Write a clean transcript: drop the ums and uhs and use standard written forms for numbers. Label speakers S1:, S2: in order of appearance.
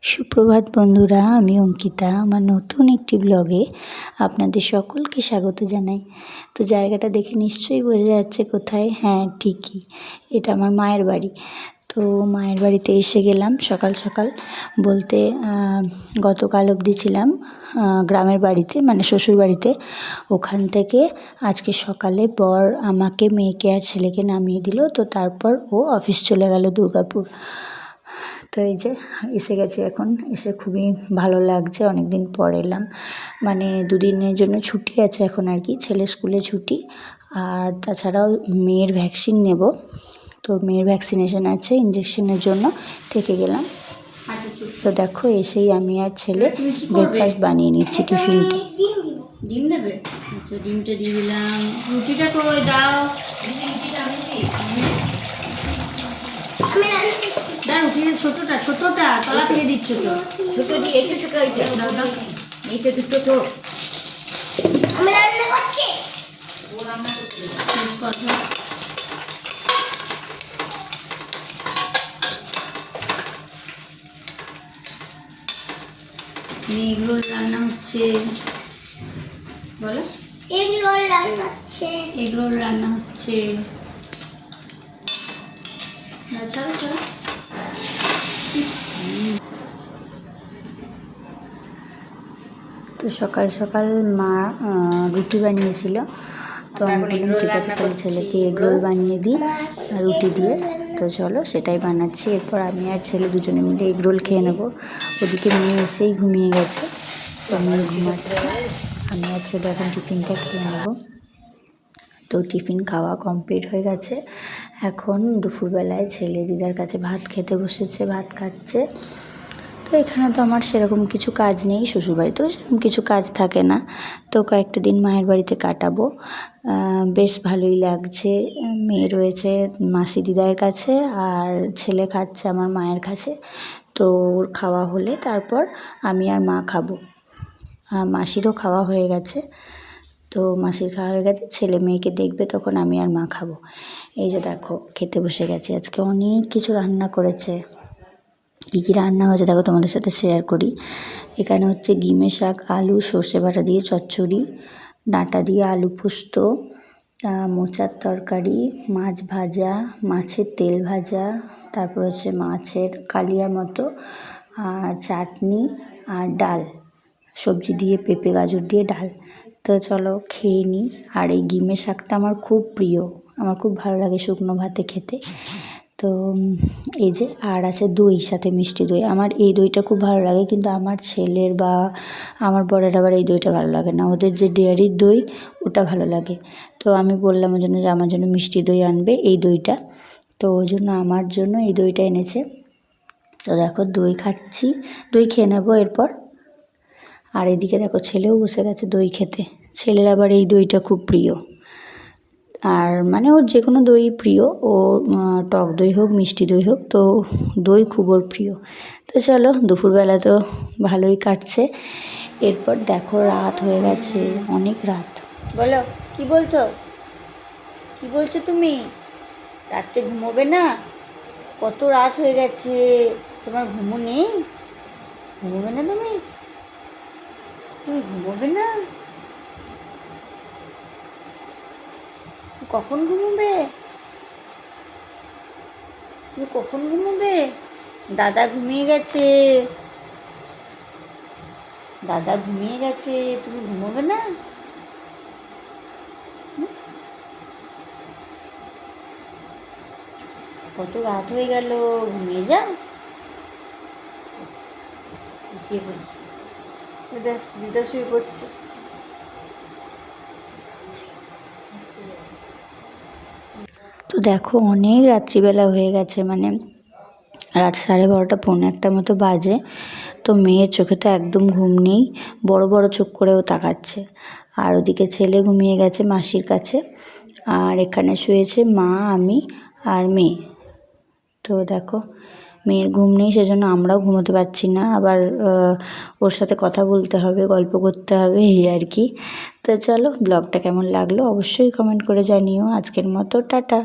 S1: সুপ্রভাত বন্ধুরা, আমি অঙ্কিতা। আমার নতুন একটি ব্লগে আপনাদের সকলকে স্বাগত জানাই। তো জায়গাটা দেখে নিশ্চয়ই বোঝা যাচ্ছে কোথায়। হ্যাঁ, ঠিকই, এটা আমার মায়ের বাড়ি। তো মায়ের বাড়িতে এসে গেলাম সকাল সকাল, বলতে গতকাল অবধি ছিলাম গ্রামের বাড়িতে, মানে শ্বশুর বাড়িতে। ওখান থেকে আজকে সকালে বর আমাকে, মেয়েকে আর ছেলেকে নামিয়ে দিল। তো তারপর ও অফিস চলে গেল দুর্গাপুর। তো এই যে এসে গেছি, এখন এসে খুবই ভালো লাগছে। অনেক দিন পর এলাম, মানে দুদিনের জন্য ছুটি আছে এখন আর কি, ছেলে স্কুলে ছুটি। আর তাছাড়াও মেয়ের ভ্যাকসিন নেব, তো মেয়ের ভ্যাকসিনেশন আছে, ইঞ্জেকশনের জন্য থেকে গেলাম। তো দেখো এসেই আমি আর ছেলে ব্রেকফাস্ট বানিয়ে নিচ্ছি, টিফিনটা।
S2: ডিম নেবে? আচ্ছা, ডিমটা দিয়ে দিলাম। রুটিটা করে দাও। রুটিটা ছোটটা তলা থেকে দিচ্ছ তো? ছোট দিয়ে এই ছোট দাও দাও, এইটা তো ছোট। আমি রান্না করছি। ও রান্না করছে কথা। এগ রোল রান্না হচ্ছে, বলো। এগ রোল রান্না হচ্ছে, এগ রোল রান্না হচ্ছে।
S1: তো সকাল সকাল মা রুটি বানিয়েছিল, তো আমি বললাম ঠিক আছে তাহলে ছেলেকে এগ রোল বানিয়ে দিই রুটি দিয়ে। তো চলো সেটাই বানাচ্ছি। এরপর আমি আর ছেলে দুজনে মিলে এগ রোল খেয়ে নেবো। ওদিকে মেয়ে এসেই ঘুমিয়ে গেছে, তো মেয়ে ঘুমাচ্ছে, আমি আর ছেলে এখন টিফিনটা খেয়ে নেবো। তো টিফিন খাওয়া কমপ্লিট হয়ে গেছে। এখন দুপুরবেলায় ছেলে দিদার কাছে ভাত খেতে বসেছে, ভাত খাচ্ছে। তো এখানে তো আমার সেরকম কিছু কাজ নেই, শ্বশুরবাড়িতেও সেরকম কিছু কাজ থাকে না। তো কয়েকটা দিন মায়ের বাড়িতে কাটাবো, বেশ ভালোই লাগছে। মেয়ে রয়েছে মাসি দিদার কাছে, আর ছেলে খাচ্ছে আমার মায়ের কাছে। তো ওর খাওয়া হলে তারপর আমি আর মা খাবো। মাসিরও খাওয়া হয়ে গেছে, তো মাসির খাওয়া হয়ে গেছে, ছেলে মেয়েকে দেখবে, তখন আমি আর মা খাবো। এই যে দেখো খেতে বসে গেছি। আজকে অনেক কিছু রান্না করেছে। কী কী রান্না হয়েছে দেখো, তোমাদের সাথে শেয়ার করি। এখানে হচ্ছে গিমে শাক, আলু সর্ষে বাটা দিয়ে চচ্চড়ি, ডাঁটা দিয়ে আলু পোস্ত, মোচার তরকারি, মাছ ভাজা, মাছের তেল ভাজা, তারপর হচ্ছে মাছের কালিয়া মতো, আর চাটনি, আর ডাল, সবজি দিয়ে পেঁপে গাজর দিয়ে ডাল। তো চলো খেয়ে নিই। আর এই গিমে শাকটা আমার খুব প্রিয়, আমার খুব ভালো লাগে শুকনো ভাতে খেতে। তো এই যে আর আছে দই, সাথে মিষ্টি দই। আমার এই দইটা খুব ভালো লাগে, কিন্তু আমার ছেলের বা আমার বরের আবার এই দইটা ভালো লাগে না। ওদের যে ডেয়ারির দই ওটা ভালো লাগে। তো আমি বললাম ওই জন্য যে আমার জন্য মিষ্টি দই আনবে, এই দইটা। তো ওই জন্য আমার জন্য এই দইটা এনেছে। তো দেখো দই খাচ্ছি, দই খেয়ে নেবো এরপর। আর এদিকে দেখো ছেলেও বসে গেছে দই খেতে। ছেলের আবার এই দইটা খুব প্রিয়, আর মানে ওর যে কোনো দই প্রিয়, ও টক দই হোক মিষ্টি দই হোক, তো দই খুব ওর প্রিয়। তো চলো দুপুরবেলা তো ভালোই কাটছে। এরপর দেখো রাত হয়ে গেছে, অনেক রাত। বলো কি বলছো, কি বলছো তুমি? রাত্রে ঘুমোবে না? কত রাত হয়ে গেছে, তোমার ঘুমো নেই? ঘুমোবে না তুমি? তুমি ঘুমোবে না? কখন ঘুমোবে? তুমি কখন ঘুমোবে? দাদা ঘুমিয়ে গেছে, দাদা ঘুমিয়ে গেছে, তুমি ঘুমোবে না? কত রাত হয়ে গেল, ঘুমিয়ে যাও। শুয়ে পড়ছে, দিদা শুয়ে পড়ছে। তো দেখো অনেক রাত্রিবেলা হয়ে গেছে, মানে রাত 12:30 পৌনে 1টার মতো বাজে। তো মেয়ের চোখে তো একদম ঘুম নেই, বড় বড় চোখ করেও তাকাচ্ছে। আর ওদিকে ছেলে ঘুমিয়ে গেছে মাসির কাছে, আর এখানে শুয়েছে মা, আমি আর মেয়ে। তো দেখো মেয়ের ঘুম নেই, সেজন্য আমরাও ঘুমোতে পারছি না। আবার ওর সাথে কথা বলতে হবে, গল্প করতে হবে, এই আর কি। তো চলো ব্লগটা কেমন লাগলো অবশ্যই কমেন্ট করে জানিও। আজকের মতো টাটা।